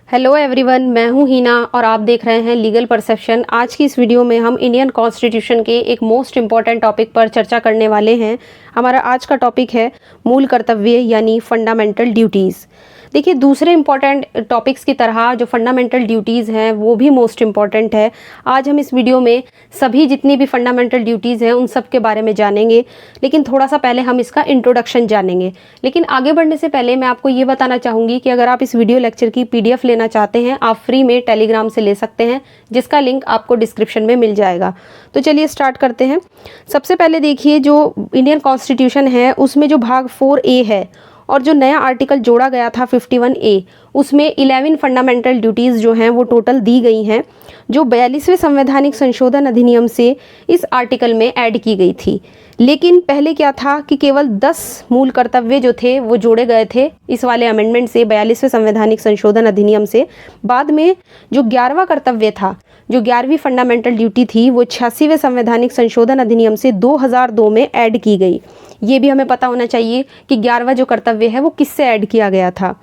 Hello everyone, मैं हूं हीना और आप देख रहे हैं लीगल परसेप्शन। आज की इस वीडियो में हम इंडियन कॉन्स्टिट्यूशन के एक मोस्ट इम्पॉर्टेंट टॉपिक पर चर्चा करने वाले हैं। हमारा आज का टॉपिक है मूल कर्तव्य यानी फंडामेंटल ड्यूटीज़। देखिए, दूसरे इम्पॉर्टेंट टॉपिक्स की तरह जो फंडामेंटल ड्यूटीज़ हैं वो भी मोस्ट इम्पॉर्टेंट है। आज हम इस वीडियो में सभी जितनी भी फंडामेंटल ड्यूटीज़ हैं उन सब के बारे में जानेंगे, लेकिन थोड़ा सा पहले हम इसका इंट्रोडक्शन जानेंगे। लेकिन आगे बढ़ने से पहले मैं आपको ये बताना चाहूँगी कि अगर आप इस वीडियो लेक्चर की PDF लेना चाहते हैं, आप फ्री में टेलीग्राम से ले सकते हैं, जिसका लिंक आपको डिस्क्रिप्शन में मिल जाएगा। तो चलिए स्टार्ट करते हैं। सबसे पहले देखिए, जो इंडियन कॉन्स्टिट्यूशन है उसमें जो भाग 4A है और जो नया आर्टिकल जोड़ा गया था 51A, उसमें 11 फंडामेंटल ड्यूटीज़ जो हैं वो टोटल दी गई हैं, जो 42वें संवैधानिक संशोधन अधिनियम से इस आर्टिकल में ऐड की गई थी। लेकिन पहले क्या था कि केवल 10 मूल कर्तव्य जो थे वो जोड़े गए थे इस वाले अमेंडमेंट से, 42वें संवैधानिक संशोधन अधिनियम से। बाद में जो 11वां कर्तव्य था, जो 11वीं फंडामेंटल ड्यूटी थी, वो 86वें संवैधानिक संशोधन अधिनियम से 2002 में ऐड की गई। ये भी हमें पता होना चाहिए कि 11वां जो कर्तव्य है वो किससे ऐड किया गया था।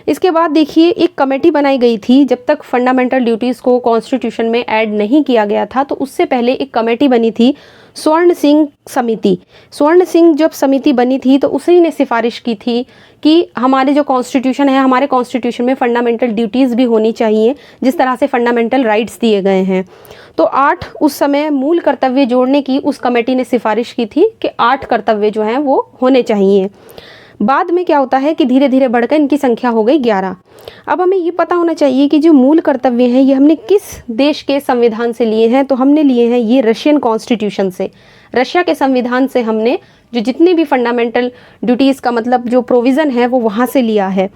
इसके बाद देखिए, एक कमेटी बनाई गई थी। जब तक फंडामेंटल ड्यूटीज़ को कॉन्स्टिट्यूशन में ऐड नहीं किया गया था, तो उससे पहले एक कमेटी बनी थी, स्वर्ण सिंह समिति। स्वर्ण सिंह जब समिति बनी थी तो उसी ने सिफारिश की थी कि हमारे जो कॉन्स्टिट्यूशन है, हमारे कॉन्स्टिट्यूशन में फंडामेंटल ड्यूटीज़ भी होनी चाहिए, जिस तरह से फंडामेंटल राइट्स दिए गए हैं। तो 8 उस समय मूल कर्तव्य जोड़ने की उस कमेटी ने सिफारिश की थी कि 8 कर्तव्य जो हैं वो होने चाहिए। बाद में क्या होता है कि धीरे धीरे बढ़कर इनकी संख्या हो गई 11। अब हमें ये पता होना चाहिए कि जो मूल कर्तव्य हैं ये हमने किस देश के संविधान से लिए हैं। तो हमने लिए हैं ये रशियन कॉन्स्टिट्यूशन से। रशिया के संविधान से हमने जो जितनी भी फंडामेंटल ड्यूटीज़ का मतलब जो प्रोविज़न है वो वहाँ से लिया है।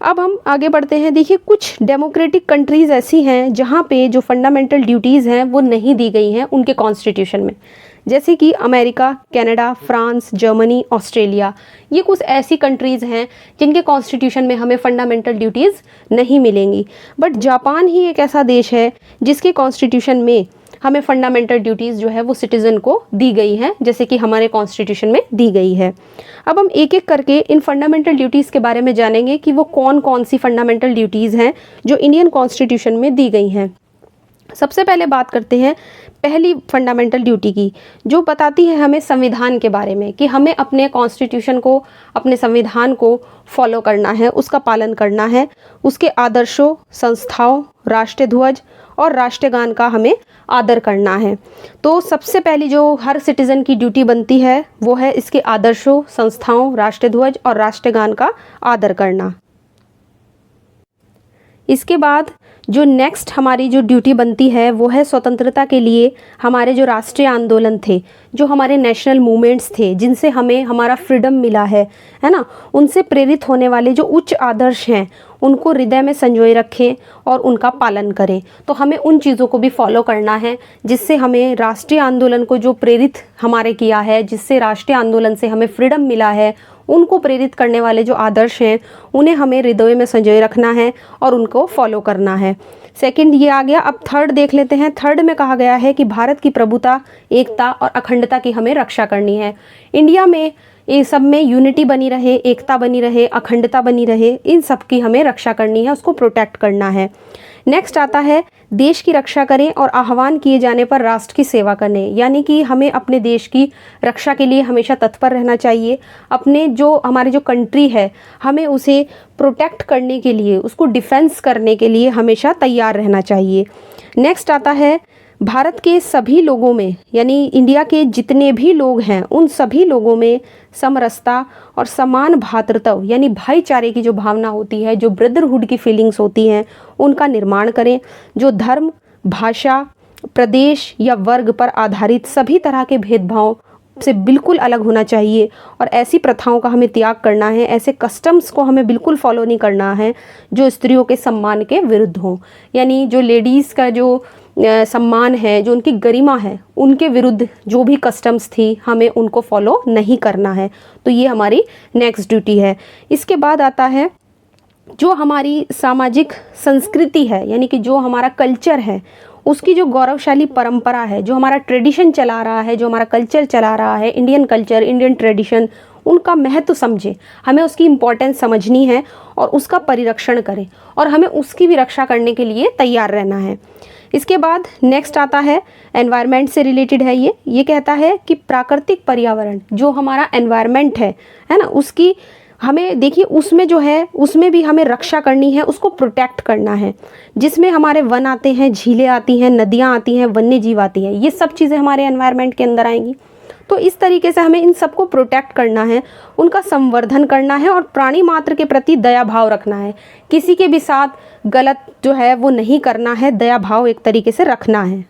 अब हम आगे बढ़ते हैं। देखिए, कुछ डेमोक्रेटिक कंट्रीज़ ऐसी हैं जहाँ पे जो फंडामेंटल ड्यूटीज़ हैं वो नहीं दी गई हैं उनके कॉन्स्टिट्यूशन में, जैसे कि America, Canada, France, Germany, Australia. ये कुछ ऐसी कंट्रीज़ हैं जिनके कॉन्स्टिट्यूशन में हमें फंडामेंटल ड्यूटीज़ नहीं मिलेंगी। बट जापान ही एक ऐसा देश है जिसके कॉन्स्टिट्यूशन में हमें फंडामेंटल ड्यूटीज़ जो है वो सिटीज़न को दी गई हैं, जैसे कि हमारे कॉन्स्टिट्यूशन में दी गई है। अब हम एक एक करके इन फंडामेंटल ड्यूटीज़ के बारे में जानेंगे कि वो कौन कौन सी फंडामेंटल ड्यूटीज़ हैं जो इंडियन कॉन्स्टिट्यूशन में दी गई हैं। सबसे पहले बात करते हैं पहली फंडामेंटल ड्यूटी की, जो बताती है हमें संविधान के बारे में कि हमें अपने कॉन्स्टिट्यूशन को, अपने संविधान को फॉलो करना है, उसका पालन करना है। उसके आदर्शों, संस्थाओं, राष्ट्रीय ध्वज और राष्ट्रगान का हमें आदर करना है। तो सबसे पहली जो हर सिटीज़न की ड्यूटी बनती है वो है इसके आदर्शों, संस्थाओं, राष्ट्रीय ध्वज और राष्ट्रगान का आदर करना। इसके बाद जो नेक्स्ट हमारी जो ड्यूटी बनती है वो है स्वतंत्रता के लिए हमारे जो राष्ट्रीय आंदोलन थे, जो हमारे नेशनल मूवमेंट्स थे, जिनसे हमें हमारा फ्रीडम मिला है ना, उनसे प्रेरित होने वाले जो उच्च आदर्श हैं उनको हृदय में संजोए रखें और उनका पालन करें। तो हमें उन चीज़ों को भी फॉलो करना है जिससे हमें राष्ट्रीय आंदोलन को जो प्रेरित हमारे किया है, जिससे राष्ट्रीय आंदोलन से हमें फ्रीडम मिला है, उनको प्रेरित करने वाले जो आदर्श हैं उन्हें हमें हृदय में संजोए रखना है और उनको फॉलो करना है। सेकंड ये आ गया। अब थर्ड देख लेते हैं। थर्ड में कहा गया है कि भारत की प्रभुता, एकता और अखंडता की हमें रक्षा करनी है। इंडिया में ये सब में यूनिटी बनी रहे, एकता बनी रहे, अखंडता बनी रहे, इन सब की हमें रक्षा करनी है, उसको प्रोटेक्ट करना है। नेक्स्ट आता है देश की रक्षा करें और आह्वान किए जाने पर राष्ट्र की सेवा करें, यानी कि हमें अपने देश की रक्षा के लिए हमेशा तत्पर रहना चाहिए। अपने जो हमारी जो कंट्री है हमें उसे प्रोटेक्ट करने के लिए, उसको डिफेंस करने के लिए हमेशा तैयार रहना चाहिए। नेक्स्ट आता है भारत के सभी लोगों में, यानी इंडिया के जितने भी लोग हैं उन सभी लोगों में समरसता और समान भ्रातृत्व यानी भाईचारे की जो भावना होती है, जो ब्रदरहुड की फीलिंग्स होती हैं, उनका निर्माण करें। जो धर्म, भाषा, प्रदेश या वर्ग पर आधारित सभी तरह के भेदभाव से बिल्कुल अलग होना चाहिए और ऐसी प्रथाओं का हमें त्याग करना है। ऐसे कस्टम्स को हमें बिल्कुल फॉलो नहीं करना है जो स्त्रियों के सम्मान के विरुद्ध हों, यानी जो लेडीज़ का जो सम्मान है, जो उनकी गरिमा है, उनके विरुद्ध जो भी कस्टम्स थी हमें उनको फॉलो नहीं करना है। तो ये हमारी नेक्स्ट ड्यूटी है। इसके बाद आता है जो हमारी सामाजिक संस्कृति है, यानी कि जो हमारा कल्चर है, उसकी जो गौरवशाली परंपरा है, जो हमारा ट्रेडिशन चला रहा है, जो हमारा कल्चर चला रहा है, इंडियन कल्चर, इंडियन ट्रेडिशन, उनका महत्व समझें, हमें उसकी इम्पोर्टेंस समझनी है और उसका परिरक्षण करें और हमें उसकी भी रक्षा करने के लिए तैयार रहना है। इसके बाद नेक्स्ट आता है एनवायरनमेंट से रिलेटेड है ये कहता है कि प्राकृतिक पर्यावरण जो हमारा एनवायरनमेंट है ना, उसकी हमें देखिए उसमें जो है उसमें भी हमें रक्षा करनी है, उसको प्रोटेक्ट करना है, जिसमें हमारे वन आते हैं, झीलें आती हैं, नदियाँ आती हैं, वन्य जीव आती हैं, ये सब चीज़ें हमारे एनवायरनमेंट के अंदर आएंगी। तो इस तरीके से हमें इन सबको प्रोटेक्ट करना है, उनका संवर्धन करना है और प्राणी मात्र के प्रति दया भाव रखना है। किसी के भी साथ गलत जो है वो नहीं करना है, दया भाव एक तरीके से रखना है।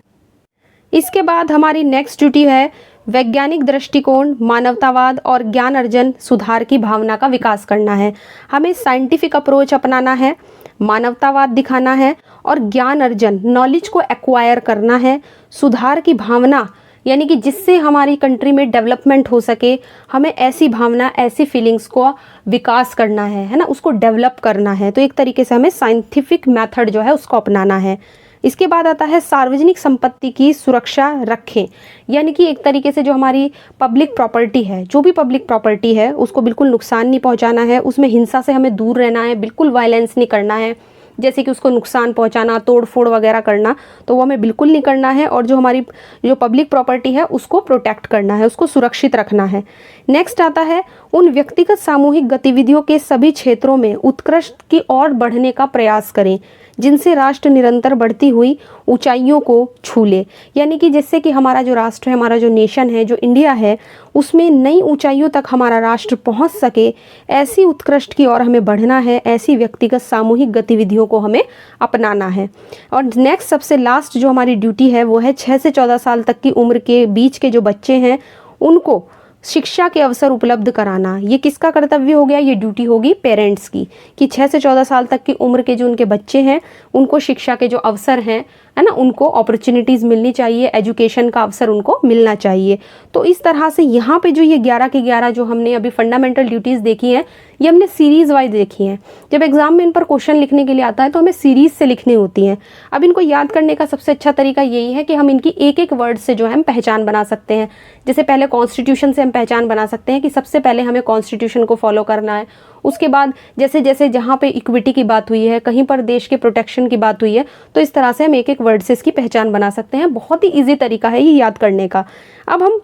इसके बाद हमारी नेक्स्ट ड्यूटी है वैज्ञानिक दृष्टिकोण, मानवतावाद और ज्ञान अर्जन सुधार की भावना का विकास करना है। हमें साइंटिफिक अप्रोच अपनाना है, मानवतावाद दिखाना है और ज्ञान अर्जन नॉलेज को एक्वायर करना है। सुधार की भावना यानी कि जिससे हमारी कंट्री में डेवलपमेंट हो सके, हमें ऐसी भावना, ऐसी फीलिंग्स को विकास करना है ना, उसको डेवलप करना है। तो एक तरीके से हमें साइंटिफिक मेथड जो है उसको अपनाना है। इसके बाद आता है सार्वजनिक संपत्ति की सुरक्षा रखें, यानी कि एक तरीके से जो हमारी पब्लिक प्रॉपर्टी है, जो भी पब्लिक प्रॉपर्टी है उसको बिल्कुल नुकसान नहीं पहुंचाना है, उसमें हिंसा से हमें दूर रहना है, बिल्कुल वायलेंस नहीं करना है, जैसे कि उसको नुकसान पहुंचाना, तोड़ फोड़ वगैरह करना, तो वो हमें बिल्कुल नहीं करना है। और जो हमारी जो पब्लिक प्रॉपर्टी है उसको प्रोटेक्ट करना है, उसको सुरक्षित रखना है। नेक्स्ट आता है उन व्यक्तिगत सामूहिक गतिविधियों के सभी क्षेत्रों में उत्कृष्ट की ओर बढ़ने का प्रयास करें जिनसे राष्ट्र निरंतर बढ़ती हुई ऊंचाइयों को छू ले, यानी कि जिससे कि हमारा जो राष्ट्र है, हमारा जो नेशन है, जो इंडिया है, उसमें नई ऊंचाइयों तक हमारा राष्ट्र पहुंच सके, ऐसी उत्कृष्ट की ओर हमें बढ़ना है, ऐसी व्यक्तिगत सामूहिक गतिविधियों को हमें अपनाना है। और नेक्स्ट सबसे लास्ट जो हमारी ड्यूटी है वो है 6 से 14 साल तक की उम्र के बीच के जो बच्चे हैं उनको शिक्षा के अवसर उपलब्ध कराना। ये किसका कर्तव्य हो गया? ये ड्यूटी होगी पेरेंट्स की, कि 6 से 14 साल तक की उम्र के जो उनके बच्चे हैं उनको शिक्षा के जो अवसर हैं, है ना, उनको अपॉर्चुनिटीज़ मिलनी चाहिए, एजुकेशन का अवसर उनको मिलना चाहिए। तो इस तरह से यहाँ पे जो ये 11 के 11 जो हमने अभी फंडामेंटल ड्यूटीज़ देखी हैं, ये हमने सीरीज़ वाइज देखी हैं। जब एग्जाम में इन पर क्वेश्चन लिखने के लिए आता है तो हमें सीरीज़ से लिखनी होती हैं। अब इनको याद करने का सबसे अच्छा तरीका यही है कि हम इनकी एक एक वर्ड से जो है हम पहचान बना सकते हैं। जैसे पहले कॉन्स्टिट्यूशन से हम पहचान बना सकते हैं कि सबसे पहले हमें कॉन्स्टिट्यूशन को फॉलो करना है। उसके बाद जैसे जैसे जहाँ पे इक्विटी की बात हुई है, कहीं पर देश के प्रोटेक्शन की बात हुई है, तो इस तरह से हम एक एक वर्ड से इसकी पहचान बना सकते हैं। बहुत ही ईजी तरीका है ये याद करने का। अब हम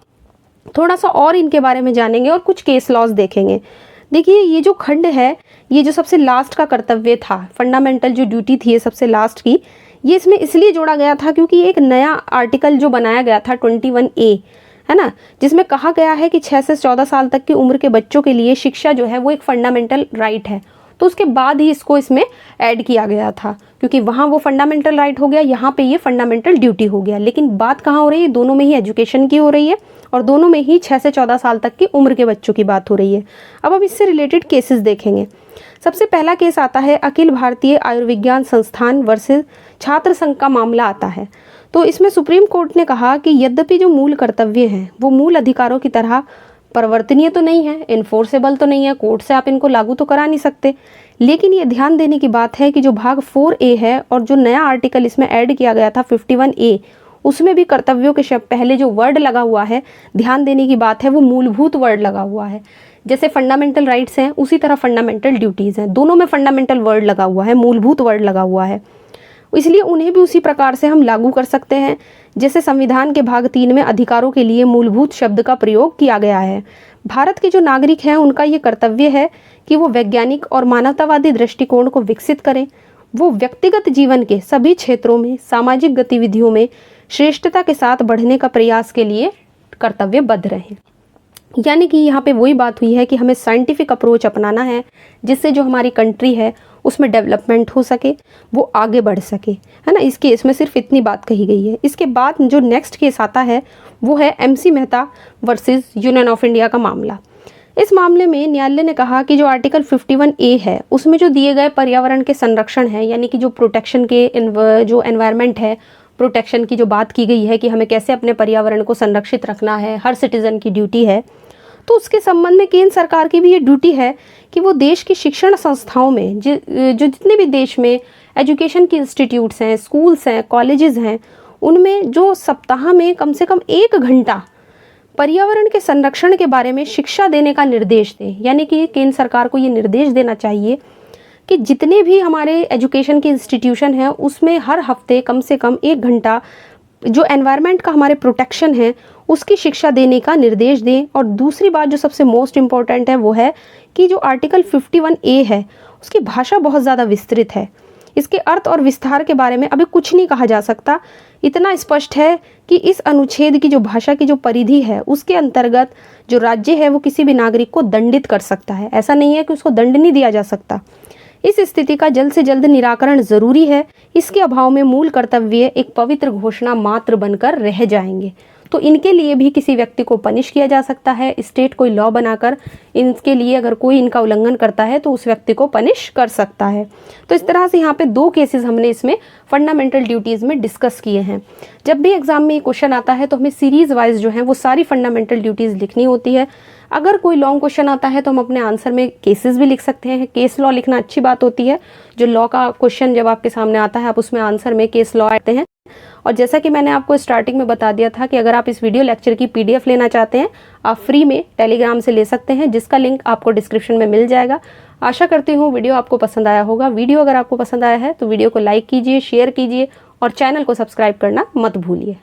थोड़ा सा और इनके बारे में जानेंगे और कुछ केस लॉज देखेंगे। देखिए ये जो खंड है, ये जो सबसे लास्ट का कर्तव्य था, फंडामेंटल जो ड्यूटी थी ये सबसे लास्ट की, ये इसमें इसलिए जोड़ा गया था क्योंकि एक नया आर्टिकल जो बनाया गया था 21A, है ना, जिसमें कहा गया है कि 6 से 14 साल तक की उम्र के बच्चों के लिए शिक्षा जो है वो एक फंडामेंटल राइट है। तो उसके बाद ही इसको इसमें ऐड किया गया था, क्योंकि वहाँ वो फंडामेंटल राइट हो गया, यहाँ पे ये फंडामेंटल ड्यूटी हो गया। लेकिन बात कहाँ हो रही है? दोनों में ही एजुकेशन की हो रही है और दोनों में ही 6 से 14 साल तक की उम्र के बच्चों की बात हो रही है। अब हम इससे रिलेटेड केसेस देखेंगे। सबसे पहला केस आता है अखिल भारतीय आयुर्विज्ञान संस्थान वर्सेस छात्र संघ का मामला आता है। तो इसमें सुप्रीम कोर्ट ने कहा कि यद्यपि जो मूल कर्तव्य हैं वो मूल अधिकारों की तरह परिवर्तनीय तो नहीं है, इन्फोर्सेबल तो नहीं है, कोर्ट से आप इनको लागू तो करा नहीं सकते, लेकिन ये ध्यान देने की बात है कि जो भाग 4A है और जो नया आर्टिकल इसमें ऐड किया गया था 51A, उसमें भी कर्तव्यों के शब्द पहले जो वर्ड लगा हुआ है, ध्यान देने की बात है, वो मूलभूत वर्ड लगा हुआ है। जैसे फंडामेंटल राइट्स हैं उसी तरह फंडामेंटल ड्यूटीज़ हैं, दोनों में फंडामेंटल वर्ड लगा हुआ है, मूलभूत वर्ड लगा हुआ है, इसलिए उन्हें भी उसी प्रकार से हम लागू कर सकते हैं जैसे संविधान के भाग 3 में अधिकारों के लिए मूलभूत शब्द का प्रयोग किया गया है। भारत के जो नागरिक हैं उनका ये कर्तव्य है कि वो वैज्ञानिक और मानवतावादी दृष्टिकोण को विकसित करें, वो व्यक्तिगत जीवन के सभी क्षेत्रों में सामाजिक गतिविधियों में श्रेष्ठता के साथ बढ़ने का प्रयास के लिए कर्तव्यबद्ध रहें। यानी कि यहाँ पे वही बात हुई है कि हमें साइंटिफिक अप्रोच अपनाना है जिससे जो हमारी कंट्री है उसमें डेवलपमेंट हो सके, वो आगे बढ़ सके, है ना। इस केस में सिर्फ इतनी बात कही गई है। इसके बाद जो नेक्स्ट केस आता है वो है MC Mehta versus union of India का मामला। इस मामले में न्यायालय ने कहा कि जो आर्टिकल 51A है उसमें जो दिए गए पर्यावरण के संरक्षण है, यानी कि जो प्रोटेक्शन के जो एनवायरनमेंट है, प्रोटेक्शन की जो बात की गई है कि हमें कैसे अपने पर्यावरण को संरक्षित रखना है, हर सिटीज़न की ड्यूटी है, तो उसके संबंध में केंद्र सरकार की भी ये ड्यूटी है कि वो देश की शिक्षण संस्थाओं में जो जितने भी देश में एजुकेशन की इंस्टीट्यूट्स हैं, स्कूल्स हैं, कॉलेजेस हैं, उनमें जो सप्ताह में कम से कम 1 घंटा पर्यावरण के संरक्षण के बारे में शिक्षा देने का निर्देश दें, यानी कि केंद्र सरकार को ये निर्देश देना चाहिए कि जितने भी हमारे एजुकेशन के इंस्टीट्यूशन हैं उसमें हर हफ्ते कम से कम 1 घंटा जो एनवायरनमेंट का हमारे प्रोटेक्शन है उसकी शिक्षा देने का निर्देश दें। और दूसरी बात जो सबसे मोस्ट इम्पॉर्टेंट है वो है कि जो आर्टिकल 51A है उसकी भाषा बहुत ज़्यादा विस्तृत है, इसके अर्थ और विस्तार के बारे में अभी कुछ नहीं कहा जा सकता। इतना स्पष्ट है कि इस अनुच्छेद की जो भाषा की जो परिधि है उसके अंतर्गत जो राज्य है वो किसी भी नागरिक को दंडित कर सकता है, ऐसा नहीं है कि उसको दंड नहीं दिया जा सकता। इस स्थिति का जल्द से जल्द निराकरण जरूरी है, इसके अभाव में मूल कर्तव्य एक पवित्र घोषणा मात्र बनकर रह जाएंगे। तो इनके लिए भी किसी व्यक्ति को पनिश किया जा सकता है, स्टेट कोई लॉ बनाकर इनके लिए अगर कोई इनका उल्लंघन करता है तो उस व्यक्ति को पनिश कर सकता है। तो इस तरह से यहाँ पे 2 केसेस हमने इसमें फंडामेंटल ड्यूटीज़ में डिस्कस किए हैं। जब भी एग्जाम में ये क्वेश्चन आता है तो हमें सीरीज वाइज जो है वो सारी फंडामेंटल ड्यूटीज़ लिखनी होती है। अगर कोई लॉन्ग क्वेश्चन आता है तो हम अपने आंसर में केसेस भी लिख सकते हैं। केस लॉ लिखना अच्छी बात होती है, जो लॉ का क्वेश्चन जब आपके सामने आता है आप उसमें आंसर में केस लॉ आते हैं। और जैसा कि मैंने आपको स्टार्टिंग में बता दिया था कि अगर आप इस वीडियो लेक्चर की PDF लेना चाहते हैं आप फ्री में टेलीग्राम से ले सकते हैं, जिसका लिंक आपको डिस्क्रिप्शन में मिल जाएगा। आशा करती हूँ वीडियो आपको पसंद आया होगा। वीडियो अगर आपको पसंद आया है तो वीडियो को लाइक कीजिए, शेयर कीजिए और चैनल को सब्सक्राइब करना मत भूलिए।